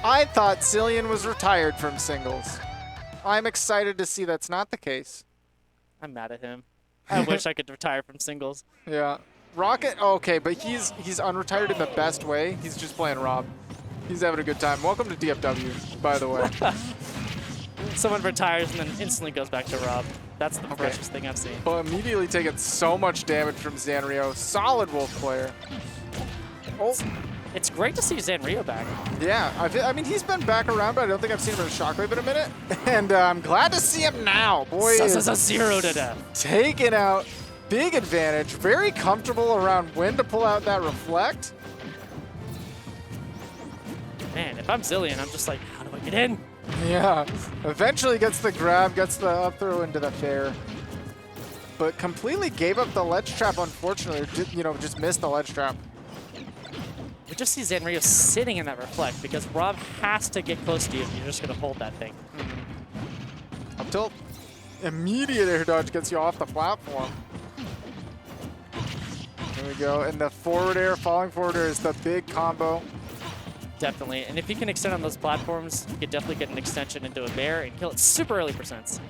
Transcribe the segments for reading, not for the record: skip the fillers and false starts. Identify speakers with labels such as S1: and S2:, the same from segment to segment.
S1: I thought Xillion was retired from singles. I'm excited to see that's not the case.
S2: I'm mad at him. I wish I could retire from singles.
S1: Yeah. Rocket, okay, but he's unretired in the best way. He's just playing Rob. He's having a good time. Welcome to DFW, by the way.
S2: Someone retires and then instantly goes back to Rob. That's the freshest thing I've seen.
S1: But immediately taking so much damage from Zanryo. Solid Wolf player. Oh.
S2: It's great to see Zanryo back.
S1: Yeah, I mean, he's been back around, but I don't think I've seen him in a Shockwave in a minute. And I'm glad to see him now. Boy,
S2: is a 0 to death.
S1: Taking out, big advantage. Very comfortable around when to pull out that reflect.
S2: Man, if I'm Xillion, I'm just like, how do I get in?
S1: Yeah, eventually gets the grab, gets the up throw into the fair. But completely gave up the ledge trap, unfortunately. Or just missed the ledge trap.
S2: We just see Zanryo sitting in that reflect because Rob has to get close to you if you're just going to hold that thing.
S1: Up tilt. Immediate air dodge gets you off the platform. There we go. And the forward air, falling forward air is the big combo.
S2: Definitely. And if you can extend on those platforms, you could definitely get an extension into a bear and kill it super early percents.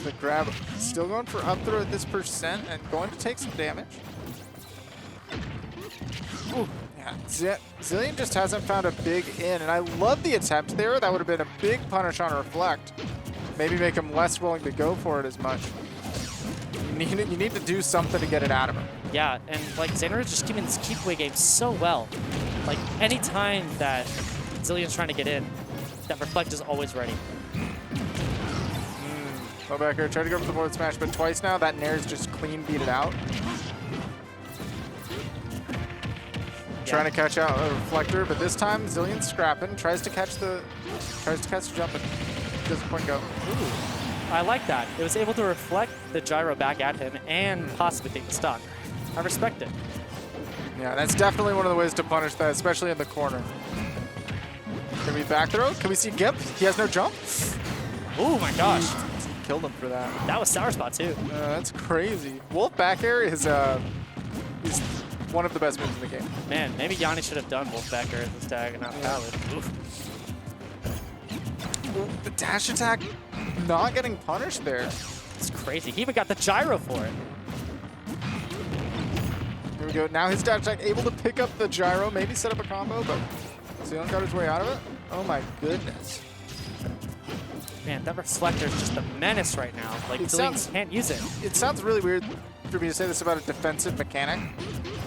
S1: The grab still going for up throw at this percent and going to take some damage. Ooh. Xillion just hasn't found a big in, and I love the attempt there. That would have been a big punish on reflect. Maybe make him less willing to go for it as much. You need to do something to get it out of him.
S2: Yeah, and like Zanryo's just keeping this keep away game so well. Like any time that Xillion's trying to get in, that reflect is always ready.
S1: Low back air, try to go for the forward smash, but twice now that Nair's just clean beat it out. Trying to catch out a reflector, but this time Xillion's scrapping, tries to catch the jump, and doesn't quite go.
S2: Ooh, I like that. It was able to reflect the gyro back at him and possibly take the stock. I respect it.
S1: Yeah, that's definitely one of the ways to punish that, especially in the corner. Can we back throw? Can we see Gimp? He has no jump.
S2: Oh my gosh.
S1: Killed him for that.
S2: That was sour spot too.
S1: That's crazy. Wolf back air is one of the best moves in the game.
S2: Man, maybe Yanni should have done Wolf back air as this tag and not Pallid.
S1: The dash attack not getting punished there.
S2: It's crazy. He even got the gyro for it.
S1: Here we go. Now his dash attack able to pick up the gyro, maybe set up a combo, but Xillion got his way out of it. Oh my goodness.
S2: Man, that reflector is just a menace right now. Like, Xillion can't use it.
S1: It sounds really weird for me to say this about a defensive mechanic,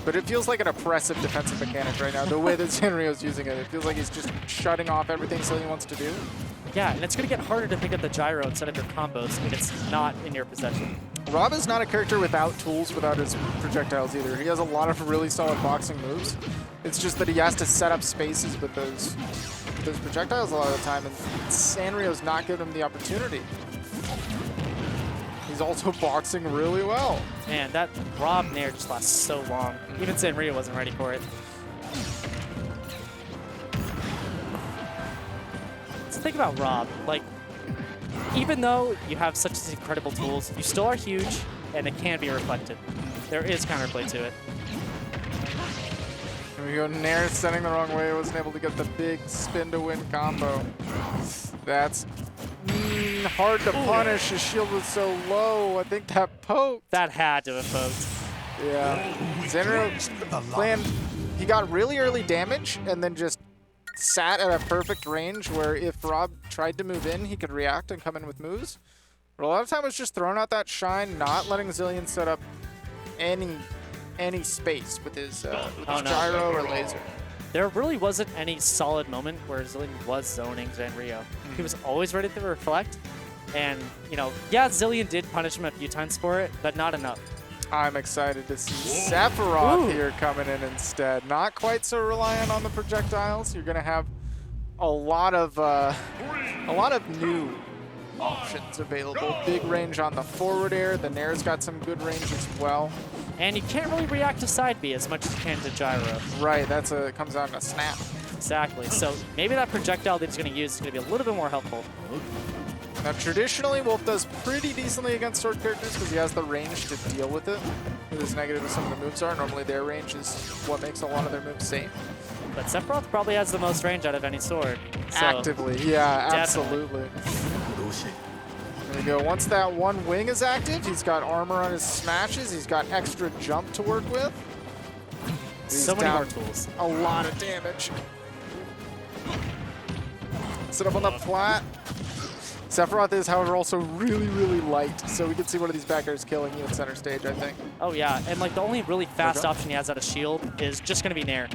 S1: but it feels like an oppressive defensive mechanic right now, the way that Zanryo's using it. It feels like he's just shutting off everything Xillion wants to do.
S2: Yeah, and it's going to get harder to pick up the gyro and set up your combos when it's not in your possession.
S1: Rob is not a character without tools, without his projectiles either. He has a lot of really solid boxing moves. It's just that he has to set up spaces with those projectiles a lot of the time, and Zanryo's not giving him the opportunity. He's also boxing really well.
S2: Man, that Rob Nair just lasts so long. Even Zanryo wasn't ready for it. Let's think about Rob. Like, even though you have such incredible tools, you still are huge, and it can be reflected. There is counterplay to it.
S1: Here we go, Nair sending the wrong way, wasn't able to get the big spin to win combo. That's hard to punish. His shield was so low. I think that poked.
S2: That had to have poked.
S1: Yeah. Zanryo planned, he got really early damage and then just sat at a perfect range where if Rob tried to move in, he could react and come in with moves. But a lot of time was just throwing out that shine, not letting Xillion set up any space with his gyro or laser.
S2: There really wasn't any solid moment where Xillion was zoning Zanryo. He was always ready to reflect. And, you know, yeah, Xillion did punish him a few times for it, but not enough. I'm
S1: excited to see Sephiroth here coming in instead. Not quite so reliant on the projectiles. You're going to have a lot of new options available. Big range on the forward air. The Nair's got some good range as well.
S2: And you can't really react to side B as much as you can to gyro.
S1: Right, it comes down to snap.
S2: Exactly. So maybe that projectile that he's going to use is going to be a little bit more helpful.
S1: Now, traditionally, Wolf does pretty decently against sword characters because he has the range to deal with it. As negative as some of the moves are, normally their range is what makes a lot of their moves safe.
S2: But Sephiroth probably has the most range out of any sword. So
S1: Actively, yeah,
S2: definitely.
S1: absolutely. There we go. Once that one wing is active, he's got armor on his smashes. He's got extra jump to work with.
S2: So many more tools.
S1: A lot of damage. Sit up on the flat. Sephiroth is, however, also really, really light, so we can see one of these back airs killing you at center stage, I think.
S2: Oh yeah, and like the only really fast option he has out of shield is just going to be Nair.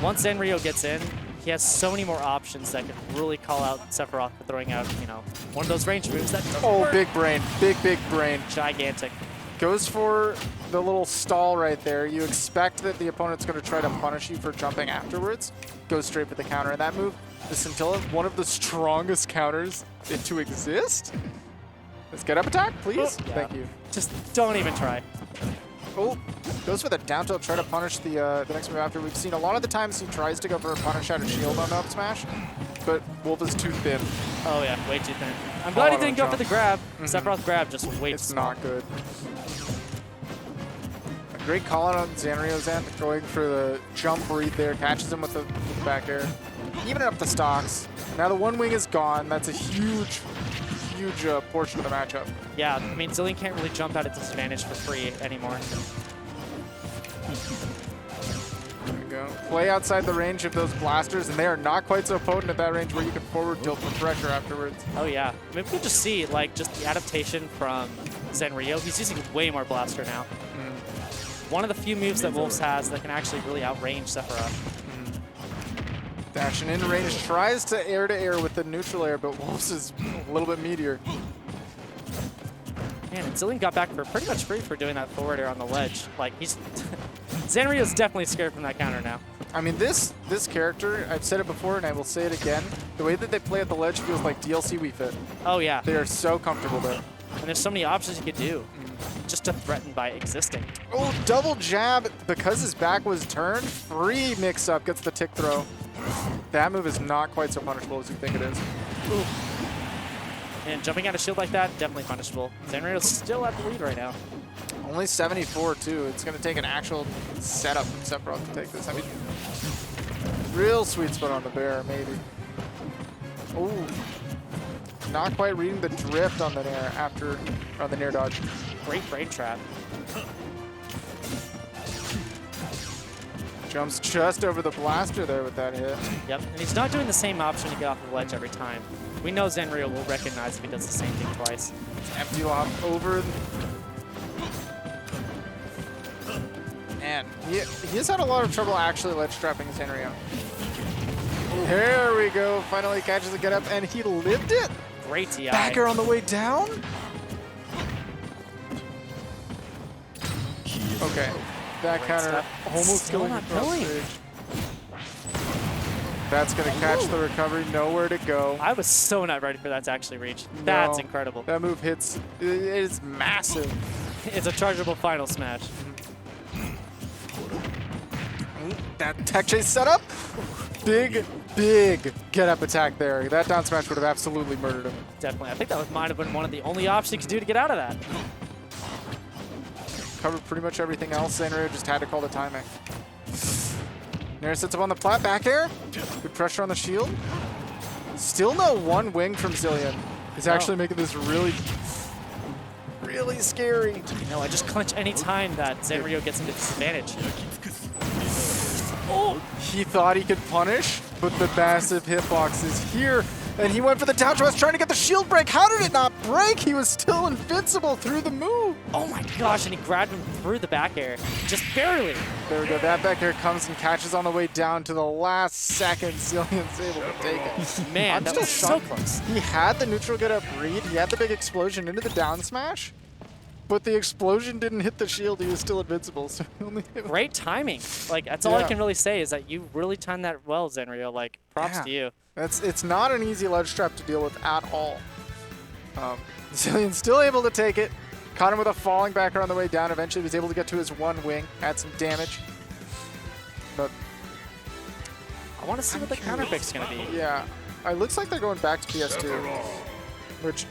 S2: Once Zanryo gets in, he has so many more options that can really call out Sephiroth for throwing out, you know, one of those range moves that doesn't work.
S1: Big brain. Big brain.
S2: Gigantic.
S1: Goes for the little stall right there. You expect that the opponent's going to try to punish you for jumping afterwards. Goes straight for the counter. And that move, the Scintilla, one of the strongest counters to exist. Let's get up attack, please.
S2: Yeah.
S1: Thank you.
S2: Just don't even try.
S1: Oh, goes for the down tilt, try to punish the next move after. We've seen a lot of the times he tries to go for a punish out of shield on the up smash, but Wolf is too thin.
S2: Oh yeah, way too thin. I'm glad he didn't go for the grab. Sephiroth grab just way too small.
S1: It's not good. A great call out on Zanryo's end, going for the jump read there, catches him with the back air. Even up the stocks. Now the one wing is gone. That's a huge portion of the matchup.
S2: Yeah, I mean, Xillion can't really jump at a disadvantage for free anymore.
S1: There we go. Play outside the range of those blasters, and they are not quite so potent at that range where you can forward tilt for pressure afterwards.
S2: Oh yeah, I mean, we can just see like just the adaptation from Zanryo. He's using way more blaster now. One of the few moves that Wolves has that can actually really outrange Sephiroth.
S1: Dashing in range, tries to air with the neutral air, but Wolves is a little bit meatier.
S2: Man, and Xillion got back for pretty much free for doing that forward air on the ledge. Like, he's... Zanryo's definitely scared from that counter now.
S1: I mean, this character, I've said it before and I will say it again, the way that they play at the ledge feels like DLC Wii Fit.
S2: Oh, yeah.
S1: They are so comfortable there.
S2: And there's so many options you could do just to threaten by existing.
S1: Oh, double jab because his back was turned. Free mix-up, gets the tick throw. That move is not quite so punishable as you think it is.
S2: Ooh. And jumping out of shield like that, definitely punishable. Zanryo's still at the lead right now.
S1: Only 74, too. It's going to take an actual setup from Sephiroth to take this. I mean, real sweet spot on the bear, maybe. Oh, not quite reading the drift on the nair after on the nair dodge.
S2: Great brain trap.
S1: Jumps just over the blaster there with that hit.
S2: Yep, and he's not doing the same option to get off the ledge every time. We know Zanryo will recognize if he does the same thing twice.
S1: Empty lob over. And he has had a lot of trouble actually ledge trapping Zanryo. There we go. Finally catches the get up, and he lived it.
S2: Great TI.
S1: Backer on the way down. Okay. That counter almost killing him from stage. That's going to catch the recovery. Nowhere to go.
S2: I was so not ready for that to actually reach. That's incredible.
S1: That move hits. It is massive.
S2: It's a chargeable final smash.
S1: That tech chase setup. Big get up attack there. That down smash would have absolutely murdered him.
S2: Definitely. I think that might have been one of the only options he could do to get out of that.
S1: Covered pretty much everything else. Zanryo just had to call the timing. Nair sits up on the plat, back air. Good pressure on the shield. Still no one wing from Xillion. He's actually making this really scary.
S2: You know, I just clench any time that Zanryo gets into disadvantage. Oh!
S1: He thought he could punish, but the massive hitbox is here. And he went for the down thrust, trying to get the shield break. How did it not break? He was still invincible through the move.
S2: Oh my gosh, and he grabbed him through the back air. Just barely.
S1: There we go. That back air comes and catches on the way down to the last second. Xillion's able to take it.
S2: Man, that was so close.
S1: He had the neutral get up read. He had the big explosion into the down smash. But the explosion didn't hit the shield. He was still invincible. So he only hit.
S2: Great timing. Like, that's all I can really say is that you really timed that well, Zanryo. Like, props to you.
S1: It's not an easy ledge trap to deal with at all. Xillion's still able to take it. Caught him with a falling backer on the way down. Eventually was able to get to his one wing. Had some damage. But
S2: I want to see what the counter pick's going to be.
S1: Yeah. It looks like they're going back to PS2. Which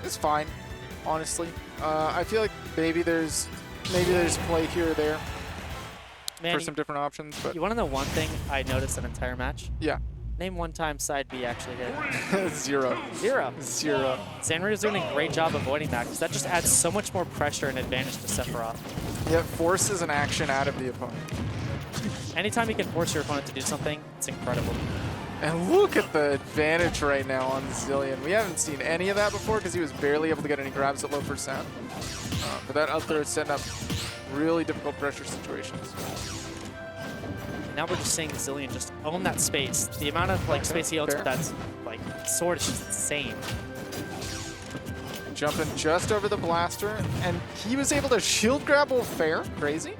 S1: is fine, honestly. I feel like maybe there's play here or there. for some different options. But
S2: you want to know one thing I noticed an entire match?
S1: Yeah.
S2: Name one time side B actually hit.
S1: Zero.
S2: Zero.
S1: Zero.
S2: Zanryo's doing a great job avoiding that because that just adds so much more pressure and advantage to Sephiroth.
S1: Yeah, forces an action out of the opponent.
S2: Anytime you can force your opponent to do something, it's incredible.
S1: And look at the advantage right now on Xillion. We haven't seen any of that before because he was barely able to get any grabs at low percent. But that up there is setting up really difficult pressure situations.
S2: Now we're just seeing Xillion just own that space. The amount of like space he owns with that like sword is just insane.
S1: Jumping just over the blaster, and he was able to shield grab while fair. Crazy.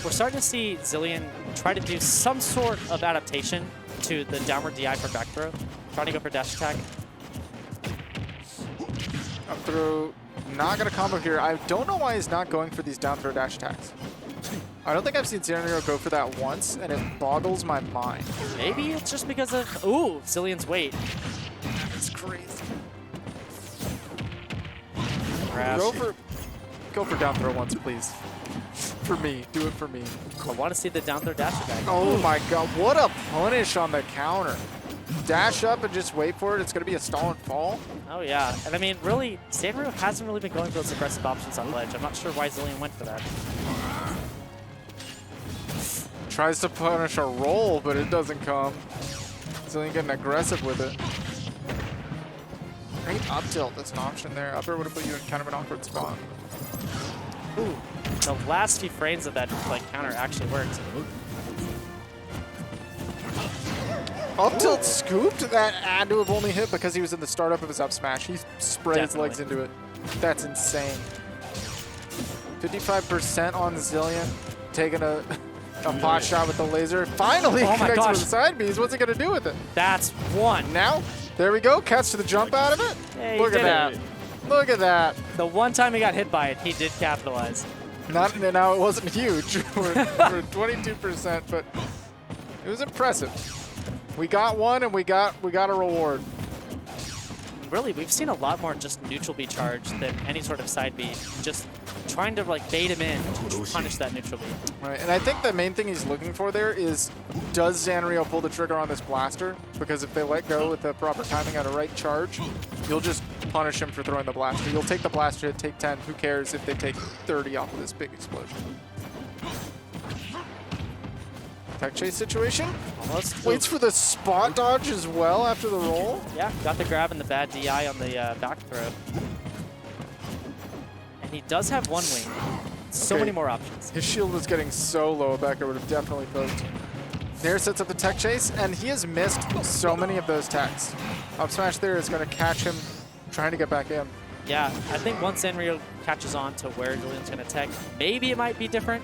S2: We're starting to see Xillion try to do some sort of adaptation to the downward DI for back throw. Trying to go for dash attack.
S1: Up throw, not gonna combo here. I don't know why he's not going for these down throw dash attacks. I don't think I've seen Zanryo go for that once, and it boggles my mind.
S2: Maybe it's just because of, ooh, Xillion's weight.
S1: It's crazy. Go for down throw once, please. For me, do it for me.
S2: I want to see the down throw dash attack.
S1: Oh my god, what a punish on the counter. Dash up and just wait for it. It's going to be a stall and fall.
S2: Oh yeah, and I mean, really, Zanryo hasn't really been going for those aggressive options on ledge. I'm not sure why Xillion went for that.
S1: Tries to punish a roll, but it doesn't come. Xillion getting aggressive with it. Great up tilt, that's an option there. Up air would have put you in kind of an awkward spot.
S2: Ooh, the last few frames of that like counter actually worked.
S1: Up tilt scooped, that had to have only hit because he was in the startup of his up smash. He sprayed his legs into it. That's insane. 55% on Xillion, taking a pot shot with the laser. Finally connects with the side Bs. What's he gonna do with it?
S2: That's one.
S1: Now, there we go. Catch the jump out of it.
S2: Hey,
S1: Look at that. Look at that.
S2: The one time he got hit by it, he did capitalize.
S1: Now it wasn't huge. we're 22%, but it was impressive. We got one, and we got a reward.
S2: Really, we've seen a lot more just neutral B charge than any sort of side B. Just trying to like bait him in to punish that neutral B.
S1: Right, and I think the main thing he's looking for there is, does Zanryo pull the trigger on this blaster? Because if they let go with the proper timing at a right charge, you'll just punish him for throwing the blaster. You'll take the blaster hit, take 10. Who cares if they take 30 off of this big explosion? Tech chase situation.
S2: Almost.
S1: Waits for the spot dodge as well after the roll.
S2: Yeah, got the grab and the bad DI on the back throw. And he does have one wing. So many more options.
S1: His shield was getting so low, back air would have definitely poked. Nair sets up the tech chase, and he has missed so many of those techs. Up smash there is going to catch him trying to get back in.
S2: Yeah, I think once Zanryo catches on to where Xillion's going to tech, maybe it might be different,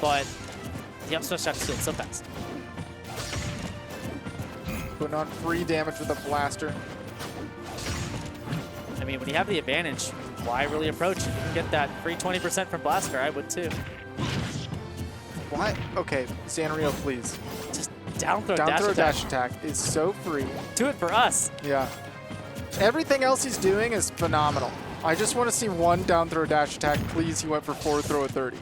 S2: but the up smash has to so fast.
S1: Putting on free damage with a blaster.
S2: I mean, when you have the advantage, why really approach? You can get that free 20% from blaster. I would too.
S1: Why? Okay, Zanryo, please.
S2: Just down throw
S1: dash attack is so free.
S2: Do it for us.
S1: Yeah. Everything else he's doing is phenomenal. I just want to see one down throw dash attack. Please, he went for forward throw at 30.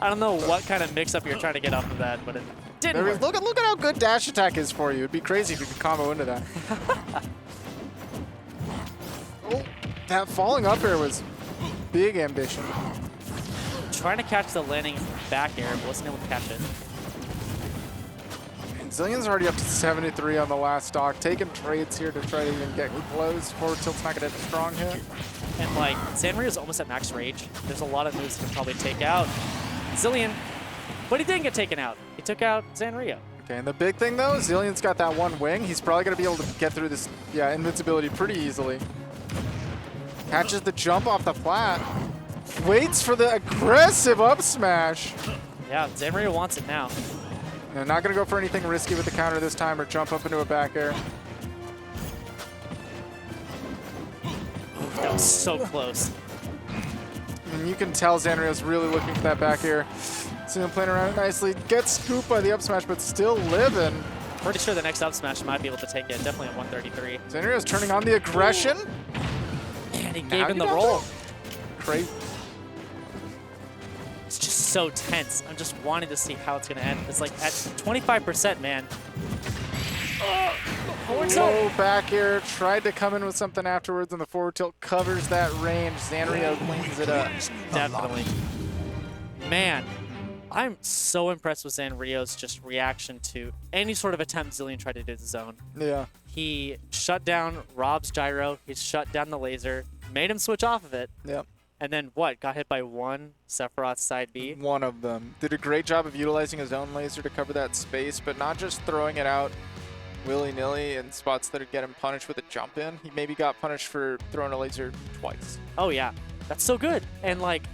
S2: I don't know what kind of mix-up you're trying to get off of that, but it didn't work.
S1: Look at how good dash attack is for you. It'd be crazy if you could combo into that. Oh, that falling up air was big ambition.
S2: Trying to catch the landing back air, but wasn't able to catch it.
S1: And Xillion's already up to 73 on the last stock, taking trades here to try to even get close. Forward tilt's not going to hit a strong hit.
S2: And like, Zanryo's almost at max rage. There's a lot of moves he can probably take out Xillion, but he didn't get taken out. He took out Zanryo.
S1: Okay, and the big thing though, Xillion's got that one wing. He's probably going to be able to get through this, invincibility pretty easily. Catches the jump off the flat. Waits for the aggressive up smash.
S2: Yeah, Zanryo wants it now.
S1: They're not going to go for anything risky with the counter this time or jump up into a back air.
S2: That was so close.
S1: And you can tell Zanryo's really looking for that back air. Xillion playing around it nicely. Gets scooped by the up smash, but still living.
S2: Pretty sure the next up smash might be able to take it. Definitely at 133.
S1: Zanryo's turning on the aggression.
S2: And he gave him the roll.
S1: Crazy.
S2: so tense. I'm just wanting to see how it's going to end. It's like at 25%, man.
S1: Low back air, tried to come in with something afterwards, and the forward tilt covers that range. Zanryo cleans it up.
S2: Definitely. Man, I'm so impressed with Zanryo's just reaction to any sort of attempt Xillion tried to do to the zone.
S1: Yeah.
S2: He shut down Rob's gyro. He shut down the laser, made him switch off of it.
S1: Yep.
S2: And then what? Got hit by one Sephiroth side B?
S1: One of them. Did a great job of utilizing his own laser to cover that space, but not just throwing it out willy-nilly in spots that would get him punished with a jump in. He maybe got punished for throwing a laser twice.
S2: Oh, yeah. That's so good. And, like,